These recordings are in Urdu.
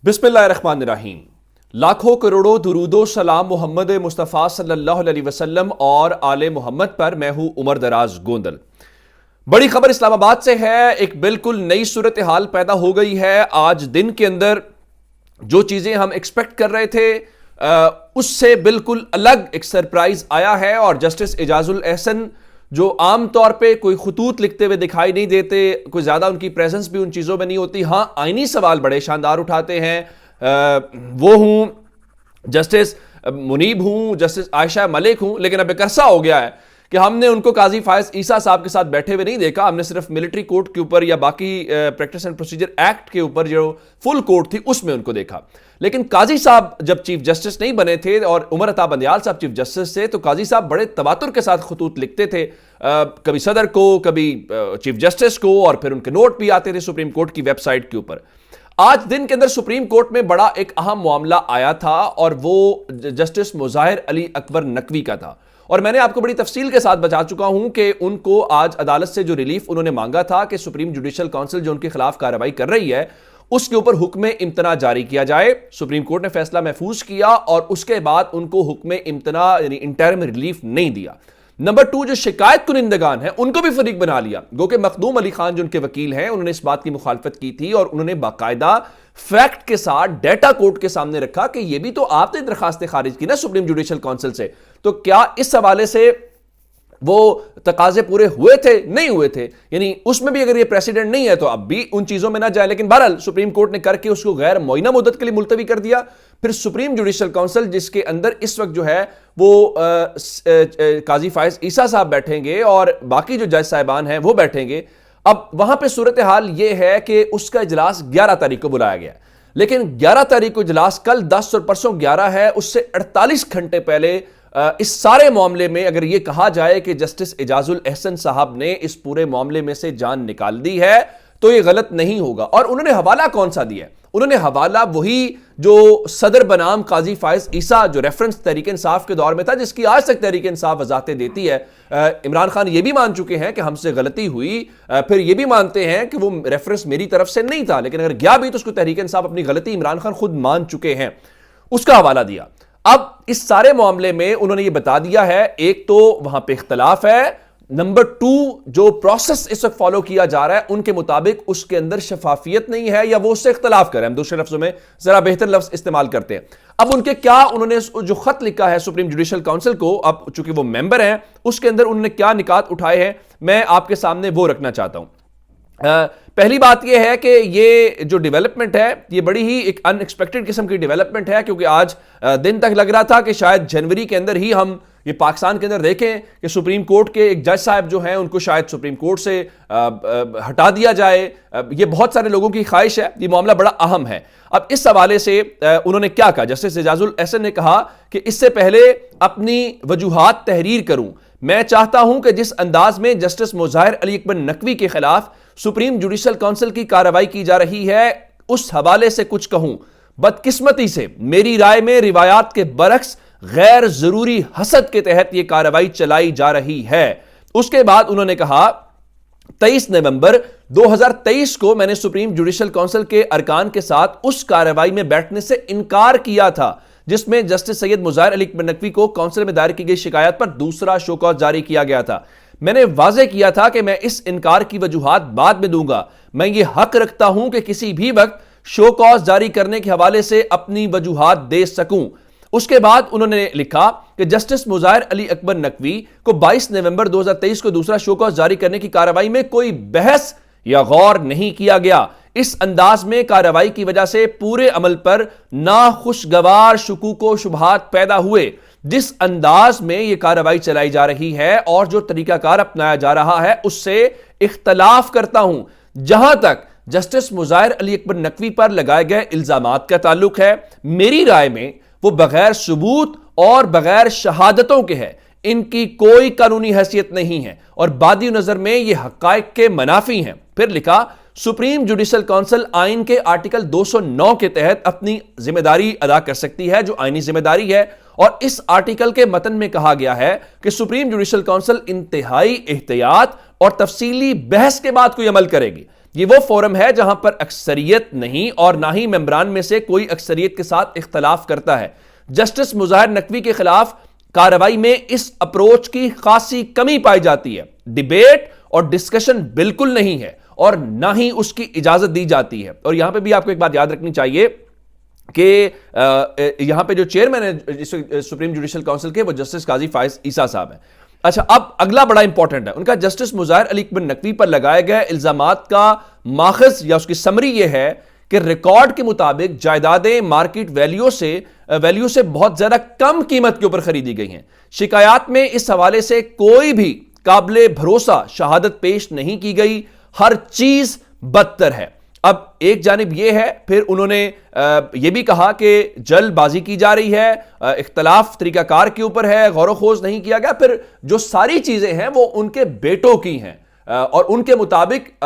بسم اللہ الرحمن الرحیم۔ لاکھوں کروڑوں درود و سلام محمد مصطفیٰ صلی اللہ علیہ وسلم اور آل محمد پر۔ میں ہوں عمر دراز گوندل۔ بڑی خبر اسلام آباد سے ہے۔ ایک بالکل نئی صورتحال پیدا ہو گئی ہے۔ آج دن کے اندر جو چیزیں ہم ایکسپیکٹ کر رہے تھے اس سے بالکل الگ ایک سرپرائز آیا ہے، اور جسٹس اعجاز الاحسن جو عام طور پہ کوئی خطوط لکھتے ہوئے دکھائی نہیں دیتے، کوئی زیادہ ان کی پریزنس بھی ان چیزوں میں نہیں ہوتی، ہاں آئینی سوال بڑے شاندار اٹھاتے ہیں۔ وہ ہوں جسٹس منیب ہوں، جسٹس عائشہ ملک ہوں، لیکن اب ایک عرصہ ہو گیا ہے کہ ہم نے ان کو قاضی فائز عیسیٰ صاحب کے ساتھ بیٹھے ہوئے نہیں دیکھا۔ ہم نے صرف ملٹری کورٹ کے اوپر یا باقی پریکٹس اینڈ پروسیجر ایکٹ کے اوپر جو فل کورٹ تھی اس میں ان کو دیکھا، لیکن قاضی صاحب جب چیف جسٹس نہیں بنے تھے اور عمر عطا بندیال صاحب چیف جسٹس تھے تو قاضی صاحب بڑے تواتر کے ساتھ خطوط لکھتے تھے، کبھی صدر کو، کبھی چیف جسٹس کو، اور پھر ان کے نوٹ بھی آتے تھے سپریم کورٹ کی ویب سائٹ کے اوپر۔ آج دن کے اندر سپریم کورٹ میں بڑا ایک اہم معاملہ آیا تھا، اور وہ جسٹس مظاہر علی اکبر نقوی کا تھا، اور میں نے آپ کو بڑی تفصیل کے ساتھ بتا چکا ہوں کہ ان کو آج عدالت سے جو ریلیف انہوں نے مانگا تھا کہ سپریم جوڈیشل کونسل جو ان کے خلاف کارروائی کر رہی ہے اس کے اوپر حکم امتناع جاری کیا جائے۔ سپریم کورٹ نے فیصلہ محفوظ کیا اور اس کے بعد ان کو حکم امتناع یعنی انٹرم ریلیف نہیں دیا۔ نمبر 2، جو شکایت کنندگان ہیں ان کو بھی فریق بنا لیا، گو کہ مخدوم علی خان جو ان کے وکیل ہیں انہوں نے اس بات کی مخالفت کی تھی، اور انہوں نے باقاعدہ فیکٹ کے ساتھ ڈیٹا کورٹ کے سامنے رکھا کہ یہ بھی تو آپ نے درخواستیں خارج کی نا سپریم جوڈیشل کونسل سے، تو کیا اس حوالے سے وہ تقاضے پورے ہوئے تھے؟ نہیں ہوئے تھے، یعنی اس میں بھی اگر یہ پریسیڈنٹ نہیں ہے تو اب بھی ان چیزوں میں نہ جائے، لیکن بہرحال سپریم کورٹ نے کر کے اس کو غیر معینہ مدت کے لیے ملتوی کر دیا۔ پھر سپریم جوڈیشل کونسل جس کے اندر اس وقت جو ہے وہ قاضی فائز عیسیٰ صاحب بیٹھیں گے اور باقی جو جج صاحبان ہیں وہ بیٹھیں گے۔ اب وہاں پہ صورتحال یہ ہے کہ اس کا اجلاس 11 تاریخ کو بلایا گیا، لیکن 11 تاریخ کو اجلاس کل 10 اور پرسوں 11 ہے، اس سے 48 گھنٹے پہلے اس سارے معاملے میں اگر یہ کہا جائے کہ جسٹس اعجاز الاحسن صاحب نے اس پورے معاملے میں سے جان نکال دی ہے تو یہ غلط نہیں ہوگا۔ اور انہوں نے حوالہ کون سا دیا ہے؟ انہوں نے حوالہ وہی جو صدر بنام قاضی فائز عیسیٰ جو ریفرنس تحریک انصاف کے دور میں تھا، جس کی آج تک تحریک انصاف وضاحتیں دیتی ہے۔ عمران خان یہ بھی مان چکے ہیں کہ ہم سے غلطی ہوئی، پھر یہ بھی مانتے ہیں کہ وہ ریفرنس میری طرف سے نہیں تھا، لیکن اگر گیا بھی تو اس کو تحریک انصاف اپنی غلطی عمران خان خود مان چکے ہیں، اس کا حوالہ دیا۔ اب اس سارے معاملے میں انہوں نے یہ بتا دیا ہے، ایک تو وہاں پہ اختلاف ہے، نمبر 2 جو پروسیس اس وقت فالو کیا جا رہا ہے ان کے مطابق اس کے اندر شفافیت نہیں ہے، یا وہ اس سے اختلاف کریں، ہم دوسرے لفظوں میں ذرا بہتر لفظ استعمال کرتے ہیں۔ اب ان کے کیا انہوں نے جو خط لکھا ہے سپریم جوڈیشل کونسل کو، اب چونکہ وہ ممبر ہیں، اس کے اندر انہوں نے کیا نکات اٹھائے ہیں میں آپ کے سامنے وہ رکھنا چاہتا ہوں۔ پہلی بات یہ ہے کہ یہ جو ڈیولپمنٹ ہے یہ بڑی ہی ایک ان ایکسپیکٹڈ قسم کی ڈیولپمنٹ ہے، کیونکہ آج دن تک لگ رہا تھا کہ شاید جنوری کے اندر ہی ہم یہ پاکستان کے اندر دیکھیں کہ سپریم کورٹ کے ایک جج صاحب جو ہیں ان کو شاید سپریم کورٹ سے ہٹا دیا جائے۔ یہ بہت سارے لوگوں کی خواہش ہے، یہ معاملہ بڑا اہم ہے۔ اب اس حوالے سے انہوں نے کیا کہا؟ جسٹس اعجاز الاحسن نے کہا کہ اس سے پہلے اپنی وجوہات تحریر کروں، میں چاہتا ہوں کہ جس انداز میں جسٹس مظاہر علی اکبر نقوی کے خلاف سپریم جوڈیشل کونسل کی کارروائی کی جا رہی ہے اس حوالے سے کچھ کہوں۔ بدقسمتی سے میری رائے میں روایات کے برعکس غیر ضروری حسد کے تحت یہ کارروائی چلائی جا رہی ہے۔ اس کے بعد انہوں نے کہا 23 نومبر 2023 کو میں نے سپریم جوڈیشل کونسل کے ارکان کے ساتھ اس کارروائی میں بیٹھنے سے انکار کیا تھا جس میں جسٹس سید مظاہر علی اکبر نقوی کو کونسل میں دائر کی گئی شکایت پر دوسرا شو کاز جاری کیا گیا تھا۔ میں نے واضح کیا تھا کہ میں اس انکار کی وجوہات بعد میں دوں گا، میں یہ حق رکھتا ہوں کہ کسی بھی وقت شو کاز جاری کرنے کے حوالے سے اپنی وجوہات دے سکوں۔ اس کے بعد انہوں نے لکھا کہ جسٹس مظاہر علی اکبر نقوی کو 22 نومبر 2023 کو دوسرا شو کاز جاری کرنے کی کارروائی میں کوئی بحث یا غور نہیں کیا گیا۔ اس انداز میں کارروائی کی وجہ سے پورے عمل پر ناخوشگوار شکوک و شبہات پیدا ہوئے۔ جس انداز میں یہ کارروائی چلائی جا رہی ہے اور جو طریقہ کار اپنایا جا رہا ہے اس سے اختلاف کرتا ہوں۔ جہاں تک جسٹس مظاہر علی اکبر نقوی پر لگائے گئے الزامات کا تعلق ہے، میری رائے میں وہ بغیر ثبوت اور بغیر شہادتوں کے ہے، ان کی کوئی قانونی حیثیت نہیں ہے اور بادی نظر میں یہ حقائق کے منافی ہیں۔ پھر لکھا سپریم جوڈیشل کونسل آئین کے آرٹیکل 209 کے تحت اپنی ذمہ داری ادا کر سکتی ہے جو آئینی ذمہ داری ہے، اور اس آرٹیکل کے متن میں کہا گیا ہے کہ سپریم جوڈیشل کونسل انتہائی احتیاط اور تفصیلی بحث کے بعد کوئی عمل کرے گی۔ یہ وہ فورم ہے جہاں پر اکثریت نہیں اور نہ ہی ممبران میں سے کوئی اکثریت کے ساتھ اختلاف کرتا ہے۔ جسٹس مظاہر نقوی کے خلاف کارروائی میں اس اپروچ کی خاصی کمی پائی جاتی ہے۔ ڈیبیٹ اور ڈسکشن بالکل نہیں ہے اور نہ ہی اس کی اجازت دی جاتی ہے۔ اور یہاں پہ بھی آپ کو ایک بات یاد رکھنی چاہیے کہ یہاں پہ جو چیئرمین ہے سپریم جوڈیشل کونسل کے وہ جسٹس قاضی فائز عیسیٰ صاحب ہیں۔ اچھا، اب اگلا بڑا امپورٹنٹ ہے ان کا جسٹس مظاہر علی بن نقوی پر لگائے گئے الزامات کا ماخذ یا اس کی سمری یہ ہے کہ ریکارڈ کے مطابق جائیدادیں مارکیٹ ویلیو سے بہت زیادہ کم قیمت کے اوپر خریدی گئی ہیں۔ شکایات میں اس حوالے سے کوئی بھی قابل بھروسہ شہادت پیش نہیں کی گئی، ہر چیز بدتر ہے۔ اب ایک جانب یہ ہے، پھر انہوں نے یہ بھی کہا کہ جلد بازی کی جا رہی ہے، اختلاف طریقہ کار کے اوپر ہے، غور و خوض نہیں کیا گیا، پھر جو ساری چیزیں ہیں وہ ان کے بیٹوں کی ہیں اور ان کے مطابق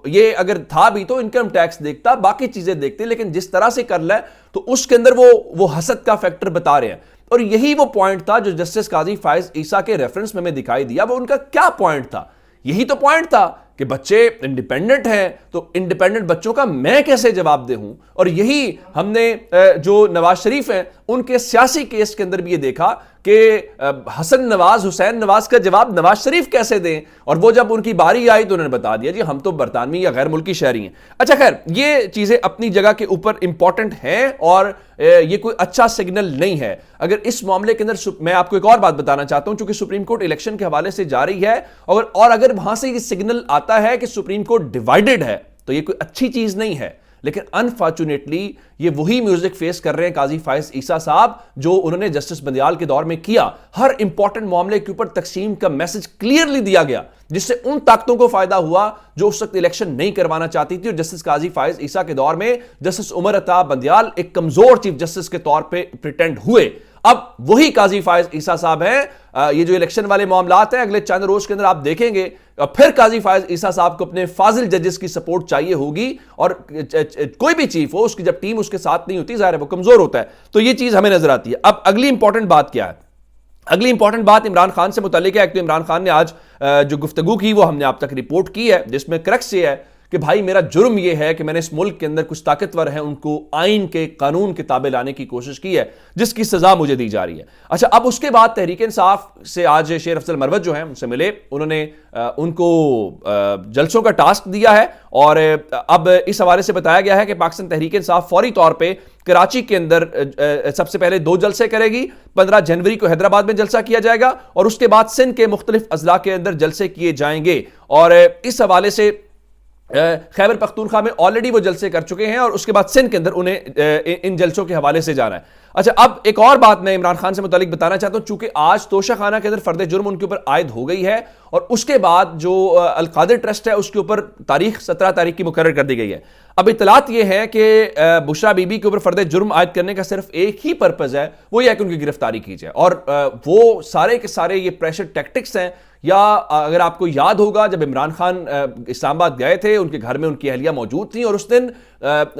یہ اگر تھا بھی تو انکم ٹیکس دیکھتا، باقی چیزیں دیکھتے، لیکن جس طرح سے کر لے تو اس کے اندر وہ حسد کا فیکٹر بتا رہے ہیں۔ اور یہی وہ پوائنٹ تھا جو جسٹس قاضی فائز عیسیٰ کے ریفرنس میں ہمیں دکھائی دیا۔ وہ ان کا کیا پوائنٹ تھا؟ یہی تو پوائنٹ تھا کہ بچے انڈیپینڈنٹ ہیں تو انڈیپینڈنٹ بچوں کا میں کیسے جواب دے ہوں۔ اور یہی ہم نے جو نواز شریف ہیں ان کے سیاسی کیس کے اندر بھی یہ دیکھا کہ حسین نواز کا جواب نواز شریف کیسے دیں، اور وہ جب ان کی باری آئی تو انہوں نے بتا دیا جی ہم تو برطانوی یا غیر ملکی شہری ہیں۔ اچھا خیر، یہ چیزیں اپنی جگہ کے اوپر امپورٹنٹ ہیں اور یہ کوئی اچھا سگنل نہیں ہے۔ اگر اس معاملے کے اندر میں آپ کو ایک اور بات بتانا چاہتا ہوں، چونکہ سپریم کورٹ الیکشن کے حوالے سے جا رہی ہے اور اگر وہاں سے یہ سگنل آتا ہے کہ سپریم کورٹ ڈیوائیڈڈ ہے تو یہ کوئی اچھی چیز نہیں ہے۔ لیکن انفارچونیٹلی یہ وہی میوزک فیس کر رہے ہیں قاضی فائز عیسیٰ صاحب جو انہوں نے جسٹس بندیال کے دور میں کیا۔ ہر امپورٹنٹ معاملے کے اوپر تقسیم کا میسج کلیئرلی دیا گیا جس سے ان طاقتوں کو فائدہ ہوا جو اس وقت الیکشن نہیں کروانا چاہتی تھی، اور جسٹس قاضی فائز عیسیٰ کے دور میں جسٹس عمر عطا بندیال ایک کمزور چیف جسٹس کے طور پہ پریٹینڈ ہوئے۔ اب وہی قاضی فائز عیسیٰ صاحب ہیں۔ یہ جو الیکشن والے معاملات ہیں اگلے چند روز کے اندر آپ دیکھیں گے پھر قاضی فائز عیسیٰ صاحب کو اپنے فاضل ججز کی سپورٹ چاہیے ہوگی، اور کوئی بھی چیف ہو اس کی جب ٹیم اس کے ساتھ نہیں ہوتی ظاہر ہے وہ کمزور ہوتا ہے۔ تو یہ چیز ہمیں نظر آتی ہے۔ اب اگلی امپورٹنٹ بات کیا ہے؟ اگلی امپورٹنٹ بات عمران خان سے متعلق ہے۔ ایک تو عمران خان نے آج جو گفتگو کی وہ ہم نے آپ تک رپورٹ کی ہے، جس میں کرکس یہ ہے کہ بھائی میرا جرم یہ ہے کہ میں نے اس ملک کے اندر کچھ طاقتور ہیں ان کو آئین کے قانون کے تابع لانے کی کوشش کی ہے جس کی سزا مجھے دی جا رہی ہے۔ اچھا، اب اس کے بعد تحریک انصاف سے آج شیر افضل مروت جو ہیں ان سے ملے، انہوں نے ان کو جلسوں کا ٹاسک دیا ہے، اور اب اس حوالے سے بتایا گیا ہے کہ پاکستان تحریک انصاف فوری طور پہ کراچی کے اندر سب سے پہلے 2 جلسے کرے گی۔ 15 جنوری کو حیدرآباد میں جلسہ کیا جائے گا اور اس کے بعد سندھ کے مختلف اضلاع کے اندر جلسے کیے جائیں گے، اور اس حوالے سے خیبر پختونخوا میں آلریڈی وہ جلسے کر چکے ہیں اور اس کے بعد سندھ کے اندر انہیں ان جلسوں کے حوالے سے جانا ہے۔ اچھا، اب ایک اور بات میں عمران خان سے متعلق بتانا چاہتا ہوں، چونکہ آج توشہ خانہ کے اندر فرد جرم ان کے اوپر عائد ہو گئی ہے، اور اس کے بعد جو القادر ٹرسٹ ہے اس کے اوپر تاریخ 17 تاریخ کی مقرر کر دی گئی ہے۔ اب اطلاعات یہ ہے کہ بشرا بی بی کے اوپر فرد جرم عائد کرنے کا صرف ایک ہی پرپز ہے، وہ یہ ہے کہ ان کی گرفتاری کی جائے، اور وہ سارے کے سارے یہ پریشر ٹیکٹکس ہیں۔ یا اگر آپ کو یاد ہوگا جب عمران خان اسلام آباد گئے تھے ان کے گھر میں ان کی اہلیہ موجود تھیں، اور اس دن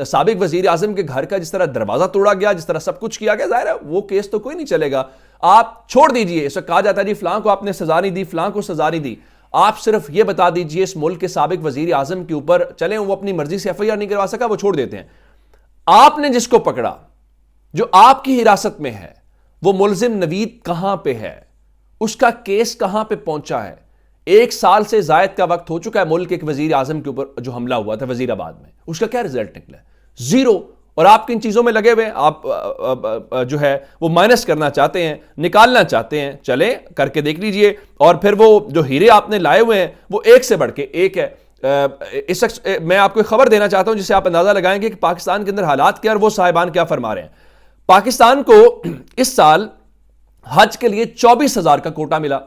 سابق وزیر اعظم کے گھر کا جس طرح دروازہ توڑا گیا، جس طرح سب کچھ کیا گیا، ظاہر ہے وہ کیس تو کوئی نہیں چلے گا۔ آپ چھوڑ دیجئے، اس وقت کہا جاتا ہے جی فلاں کو آپ نے سزا نہیں دی، فلاں کو سزا نہیں دی۔ آپ صرف یہ بتا دیجئے اس ملک کے سابق وزیر اعظم کے اوپر، چلیں وہ اپنی مرضی سے FIR نہیں کروا سکا، وہ چھوڑ دیتے ہیں۔ آپ نے جس کو پکڑا جو آپ کی حراست میں ہے، وہ ملزم نوید کہاں پہ ہے، اس کا کیس کہاں پہ پہنچا ہے؟ 1 سال سے زائد کا وقت ہو چکا ہے ملک ایک وزیر اعظم کے اوپر جو حملہ ہوا تھا وزیر آباد میں، اس کا کیا رزلٹ نکلا ہے؟ 0۔ اور آپ کن چیزوں میں لگے ہوئے، آپ جو ہے وہ مائنس کرنا چاہتے ہیں، نکالنا چاہتے ہیں، چلیں کر کے دیکھ لیجئے۔ اور پھر وہ جو ہیرے آپ نے لائے ہوئے ہیں وہ ایک سے بڑھ کے ایک ہے۔ اس وقت میں آپ کو خبر دینا چاہتا ہوں جس سے آپ اندازہ لگائیں گے کہ پاکستان کے اندر حالات کیا اور وہ صاحبان کیا فرما رہے ہیں۔ پاکستان کو اس سال حج کے لیے 24,000 کا کوٹا ملا،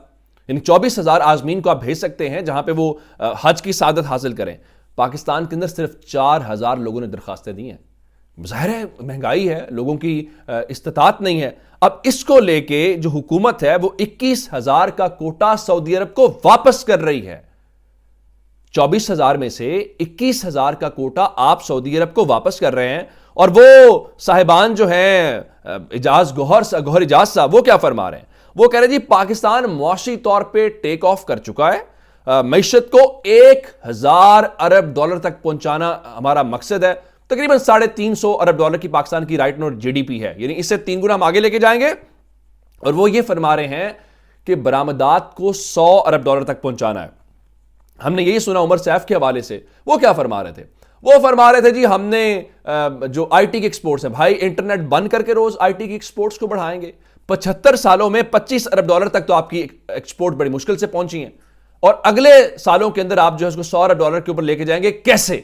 یعنی 24,000 عازمین کو آپ بھیج سکتے ہیں جہاں پہ وہ حج کی سعادت حاصل کریں۔ پاکستان کے اندر صرف 4,000 لوگوں نے درخواستیں دی ہیں۔ ظاہر ہے مہنگائی ہے، لوگوں کی استطاعت نہیں ہے۔ اب اس کو لے کے جو حکومت ہے وہ 21,000 کا کوٹا سعودی عرب کو واپس کر رہی ہے۔ 24,000 میں سے 21,000 کا کوٹا آپ سعودی عرب کو واپس کر رہے ہیں، اور وہ صاحبان جو ہیں گوہر اجاز صاحب وہ کیا فرما رہے ہیں؟ وہ کہہ رہے ہیں جی پاکستان معاشی طور پہ ٹیک آف کر چکا ہے، معیشت کو 1000 ارب ڈالر تک پہنچانا ہمارا مقصد ہے. تقریباً 350 ارب ڈالر کی پاکستان کی رائٹ نو جی ڈی پی ہے, یعنی اس سے 3 گنا ہم آگے لے کے جائیں گے. اور وہ یہ فرما رہے ہیں کہ برآمدات کو 100 ارب ڈالر تک پہنچانا ہے. ہم نے یہی سنا عمر سیف کے حوالے سے, وہ کیا فرما رہے تھے؟ وہ فرما رہے تھے جی ہم نے جو آئی ٹی کے ایکسپورٹس ہیں, بھائی انٹرنیٹ بند کر کے روز آئی ٹی کی ایکسپورٹس کو بڑھائیں گے. 75 سالوں میں 25 ارب ڈالر تک تو آپ کی ایکسپورٹ بڑی مشکل سے پہنچی ہیں, اور اگلے سالوں کے اندر آپ جو ہے اس کو 100 ارب ڈالر کے اوپر لے کے جائیں گے. کیسے؟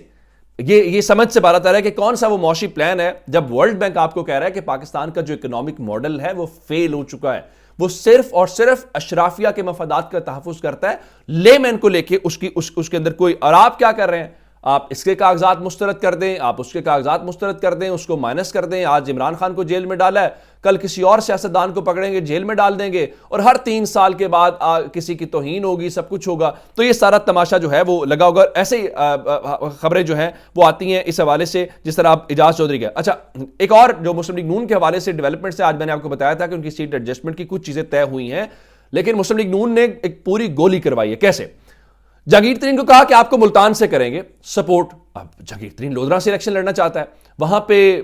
یہ سمجھ سے باہر آ رہا ہے کہ کون سا وہ معاشی پلان ہے جب ورلڈ بینک آپ کو کہہ رہا ہے کہ پاکستان کا جو اکنامک ماڈل ہے وہ فیل ہو چکا ہے, وہ صرف اور صرف اشرافیہ کے مفادات کا تحفظ کرتا ہے, لے مین کو لے کے اس کے اندر کوئی. اور آپ کیا کر رہے ہیں؟ آپ اس کے کاغذات مسترد کر دیں, آپ اس کے کاغذات مسترد کر دیں, اس کو مائنس کر دیں. آج عمران خان کو جیل میں ڈالا ہے, کل کسی اور سیاستدان کو پکڑیں گے جیل میں ڈال دیں گے, اور ہر 3 سال کے بعد کسی کی توہین ہوگی, سب کچھ ہوگا. تو یہ سارا تماشا جو ہے وہ لگا ہوگا. ایسے ہی خبریں جو ہیں وہ آتی ہیں اس حوالے سے, جس طرح آپ اعجاز چودھری کا. اچھا, ایک اور جو مسلم لیگ نون کے حوالے سے ڈیولپمنٹ سے, آج میں نے آپ کو بتایا تھا کہ ان کی سیٹ ایڈجسٹمنٹ کی کچھ چیزیں طے ہوئی ہیں, لیکن مسلم لیگ نون نے ایک پوری گولی کروائی ہے. کیسے؟ جہانگیر ترین کو کہا کہ آپ کو ملتان سے کریں گے سپورٹ. اب جہانگیر ترین لودھرا سے الیکشن لڑنا چاہتا ہے, وہاں پہ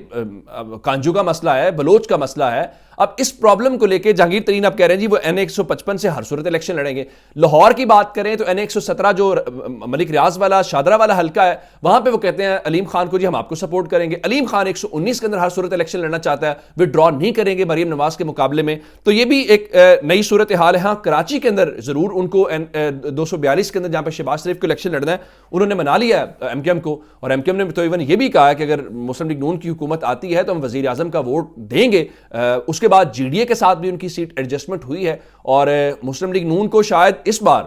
کانجو کا مسئلہ ہے, بلوچ کا مسئلہ ہے. اب اس پرابلم کو لے کے جہانگیر ترین اب کہہ رہے ہیں جی وہ این اے 155 سے ہر صورت الیکشن لڑیں گے. لاہور کی بات کریں تو این اے 117 جو ملک ریاض والا شادرہ والا حلقہ ہے, وہاں پہ وہ کہتے ہیں علیم خان کو جی ہم آپ کو سپورٹ کریں گے. علیم خان 119 کے اندر ہر صورت الیکشن لڑنا چاہتا ہے, وڈرا نہیں کریں گے مریم نواز کے مقابلے میں. تو یہ بھی ایک نئی صورتحال ہے. ہاں, کراچی کے اندر ضرور ان کو 242 کے اندر جہاں پہ شہباز شریف کو الیکشن لڑنا ہے, انہوں نے منا لیا ہے ایم کیو ایم کو, اور ایم کیو ایم نے تو ایون یہ بھی کہا ہے کہ اگر مسلم لیگ نون کی حکومت آتی ہے تو ہم وزیر اعظم کا ووٹ دیں گے. اس کے بعد جی ڈی اے کے ساتھ بھی ان کی سیٹ ایڈجسٹمنٹ ہوئی ہے, اور مسلم لیگ نون کو شاید اس بار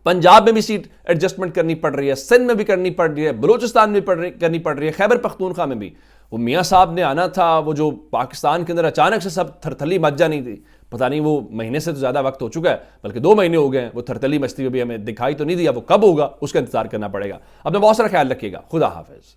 پنجاب میں بھی سیٹ ایڈجسٹمنٹ کرنی پڑ رہی ہے, سندھ میں بھی کرنی پڑ رہی ہے, بلوچستان میں کرنی پڑ رہی ہے, خیبر پختونخوا میں بھی. وہ میاں صاحب نے آنا تھا, وہ جو پاکستان کے اندر اچانک سے سب تھرتھلی مچ جانی تھی, پتہ نہیں وہ مہینے سے تو زیادہ وقت ہو چکا ہے, بلکہ 2 مہینے ہو گئے ہیں, وہ تھرتھلی مچتی ہوئی ہمیں دکھائی تو نہیں دیا. وہ کب ہوگا اس کا انتظار کرنا پڑے گا. اپنا بہت سارا خیال رکھیے گا. خدا حافظ.